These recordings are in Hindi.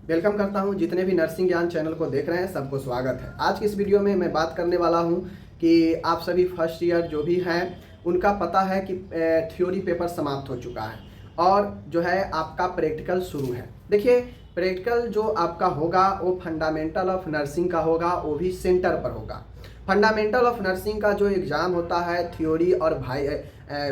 वेलकम करता हूं। जितने भी नर्सिंग ज्ञान चैनल को देख रहे हैं सबको स्वागत है। आज की इस वीडियो में मैं बात करने वाला हूं कि आप सभी फर्स्ट ईयर जो भी हैं उनका पता है कि थ्योरी पेपर समाप्त हो चुका है और जो है आपका प्रैक्टिकल शुरू है। देखिए, प्रैक्टिकल जो आपका होगा वो फंडामेंटल ऑफ नर्सिंग का होगा, वो भी सेंटर पर होगा। फंडामेंटल ऑफ नर्सिंग का जो एग्ज़ाम होता है थ्योरी और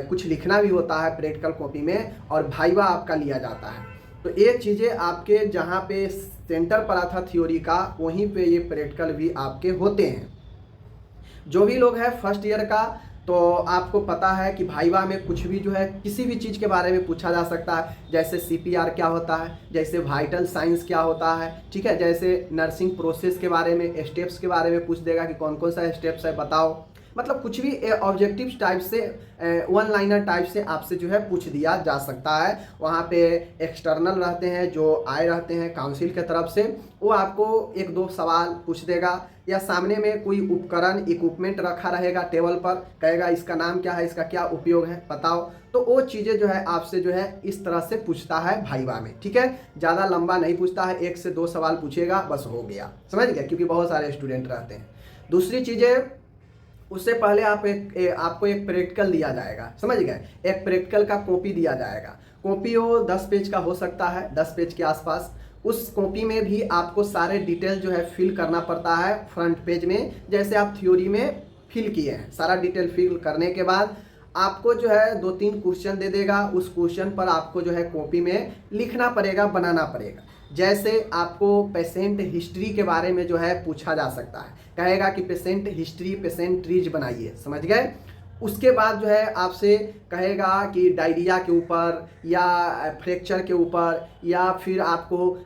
कुछ लिखना भी होता है प्रैक्टिकल कॉपी में और भाइवा आपका लिया जाता है। तो ये चीज़ें आपके जहाँ पे सेंटर पड़ा था थ्योरी का वहीं पे ये प्रैक्टिकल भी आपके होते हैं। जो भी लोग हैं फर्स्ट ईयर का, तो आपको पता है कि भाइवा में कुछ भी जो है किसी भी चीज़ के बारे में पूछा जा सकता है। जैसे सीपीआर क्या होता है, जैसे वाइटल साइंस क्या होता है, ठीक है, जैसे नर्सिंग प्रोसेस के बारे में, स्टेप्स के बारे में पूछ देगा कि कौन कौन सा स्टेप्स है बताओ। मतलब कुछ भी ऑब्जेक्टिव टाइप से वन लाइनर टाइप से आपसे जो है पूछ दिया जा सकता है। वहाँ पे एक्सटर्नल रहते हैं जो आए रहते हैं काउंसिल के तरफ से, वो आपको एक दो सवाल पूछ देगा, या सामने में कोई उपकरण इक्विपमेंट रखा रहेगा टेबल पर, कहेगा इसका नाम क्या है, इसका क्या उपयोग है बताओ। तो वो चीज़ें जो है आपसे जो है इस तरह से पूछता है भाइवा में, ठीक है। ज़्यादा लंबा नहीं पूछता है, 1 से 2 सवाल पूछेगा बस हो गया, समझ गया, क्योंकि बहुत सारे स्टूडेंट रहते हैं। दूसरी चीज़ें, उससे पहले आपको एक प्रैक्टिकल दिया जाएगा, समझ गए। एक प्रैक्टिकल का कॉपी दिया जाएगा। कॉपी वो 10 पेज का हो सकता है, 10 पेज के आसपास। उस कॉपी में भी आपको सारे डिटेल जो है फिल करना पड़ता है फ्रंट पेज में, जैसे आप थ्योरी में फिल किए हैं। सारा डिटेल फिल करने के बाद आपको जो है 2-3 क्वेश्चन दे देगा। उस क्वेश्चन पर आपको जो है कॉपी में लिखना पड़ेगा, बनाना पड़ेगा। जैसे आपको पेशेंट हिस्ट्री के बारे में जो है पूछा जा सकता है, कहेगा कि पेशेंट हिस्ट्री, पेशेंट ट्रीज बनाइए, समझ गए। उसके बाद जो है आपसे कहेगा कि डायरिया के ऊपर या फ्रैक्चर के ऊपर, या फिर आपको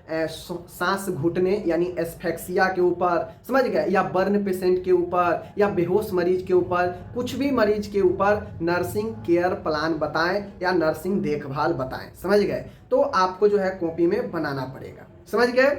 सांस घुटने यानी एस्फेक्सिया के ऊपर, समझ गए, या बर्न पेशेंट के ऊपर, या बेहोश मरीज के ऊपर, कुछ भी मरीज के ऊपर नर्सिंग केयर प्लान बताएं या नर्सिंग देखभाल बताएं, समझ गए। तो आपको जो है कॉपी में बनाना पड़ेगा, समझ गए।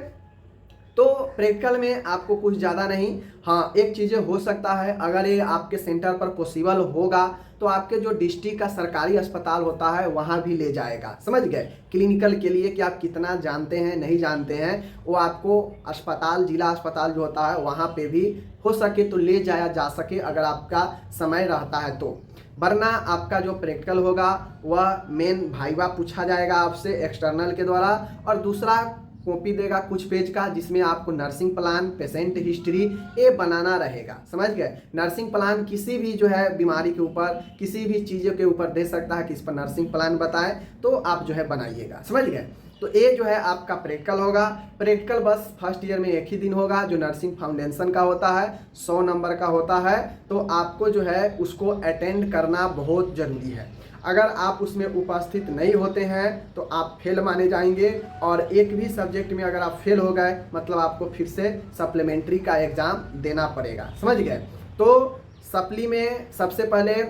तो प्रैक्टिकल में आपको कुछ ज़्यादा नहीं, हाँ एक चीज़ें हो सकता है, अगर ये आपके सेंटर पर पॉसिबल होगा तो आपके जो डिस्ट्रिक्ट का सरकारी अस्पताल होता है वहाँ भी ले जाएगा, समझ गए, क्लिनिकल के लिए। कि आप कितना जानते हैं नहीं जानते हैं, वो आपको अस्पताल, जिला अस्पताल जो होता है वहाँ पे भी हो सके तो ले जाया जा सके, अगर आपका समय रहता है तो। वरना आपका जो प्रैक्टिकल होगा वह मेन भाइवा पूछा जाएगा आपसे एक्सटर्नल के द्वारा, और दूसरा कॉपी देगा कुछ पेज का जिसमें आपको नर्सिंग प्लान, पेशेंट हिस्ट्री ये बनाना रहेगा, समझ गए। नर्सिंग प्लान किसी भी जो है बीमारी के ऊपर, किसी भी चीज़ों के ऊपर दे सकता है कि इस पर नर्सिंग प्लान बताएं, तो आप जो है बनाइएगा, समझ गए। तो ये जो है आपका प्रैक्टिकल होगा। प्रैक्टिकल बस फर्स्ट ईयर में एक ही दिन होगा, जो नर्सिंग फाउंडेशन का होता है, 100 नंबर का होता है। तो आपको जो है उसको अटेंड करना बहुत ज़रूरी है। अगर आप उसमें उपस्थित नहीं होते हैं तो आप फेल माने जाएंगे, और एक भी सब्जेक्ट में अगर आप फेल हो गए मतलब आपको फिर से सप्लीमेंट्री का एग्ज़ाम देना पड़ेगा, समझ गए। तो सप्ली में सबसे पहले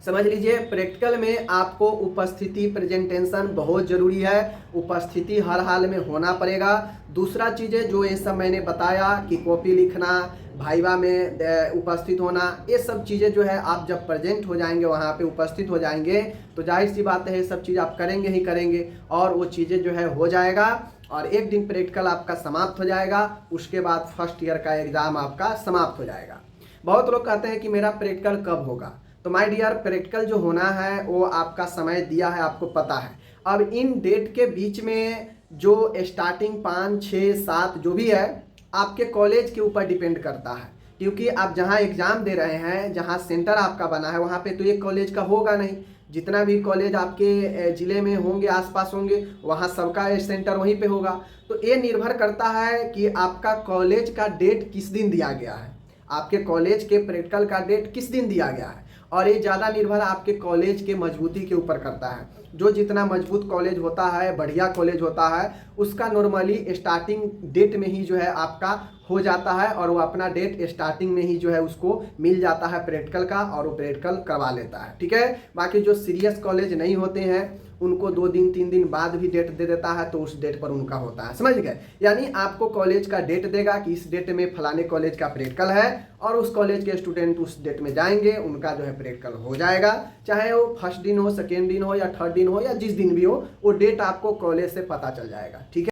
समझ लीजिए, प्रैक्टिकल में आपको उपस्थिति, प्रेजेंटेशन बहुत ज़रूरी है। उपस्थिति हर हाल में होना पड़ेगा। दूसरा चीज़ें जो ये सब मैंने बताया कि कॉपी लिखना, भाइवा में उपस्थित होना, ये सब चीज़ें जो है आप जब प्रेजेंट हो जाएंगे, वहाँ पे उपस्थित हो जाएंगे, तो जाहिर सी बात है ये सब चीज़ आप करेंगे ही करेंगे, और वो चीज़ें जो है हो जाएगा, और एक दिन प्रैक्टिकल आपका समाप्त हो जाएगा। उसके बाद फर्स्ट ईयर का एग्ज़ाम आपका समाप्त हो जाएगा। बहुत लोग कहते हैं कि मेरा प्रैक्टिकल कब होगा, तो माय डियर, प्रैक्टिकल जो होना है वो आपका समय दिया है, आपको पता है। अब इन डेट के बीच में जो स्टार्टिंग 5, 6, 7 जो भी है आपके कॉलेज के ऊपर डिपेंड करता है, क्योंकि आप जहां एग्ज़ाम दे रहे हैं, जहां सेंटर आपका बना है, वहां पे तो एक कॉलेज का होगा नहीं। जितना भी कॉलेज आपके ज़िले में होंगे, आसपास होंगे, वहां सबका सेंटर वहीं पे होगा। तो ये निर्भर करता है कि आपका कॉलेज का डेट किस दिन दिया गया है, आपके कॉलेज के प्रैक्टिकल का डेट किस दिन दिया गया है, और ये ज़्यादा निर्भर आपके कॉलेज के मजबूती के ऊपर करता है। जो जितना मजबूत कॉलेज होता है, बढ़िया कॉलेज होता है, उसका नॉर्मली स्टार्टिंग डेट में ही जो है आपका हो जाता है, और वो अपना डेट स्टार्टिंग में ही जो है उसको मिल जाता है प्रैक्टिकल का, और वो प्रैक्टिकल करवा लेता है, ठीक है। बाकी जो सीरियस कॉलेज नहीं होते हैं उनको 2 दिन 3 दिन बाद भी डेट दे देता है, तो उस डेट पर उनका होता है, समझ गए। यानी आपको कॉलेज का डेट देगा कि इस डेट में फलाने कॉलेज का प्रैक्टिकल है, और उस कॉलेज के स्टूडेंट उस डेट में जाएंगे, उनका जो है प्रैक्टिकल हो जाएगा। चाहे वो फर्स्ट दिन हो, सेकेंड दिन हो, या थर्ड दिन हो, या जिस दिन भी हो, वो डेट आपको कॉलेज से पता चल जाएगा, ठीक है।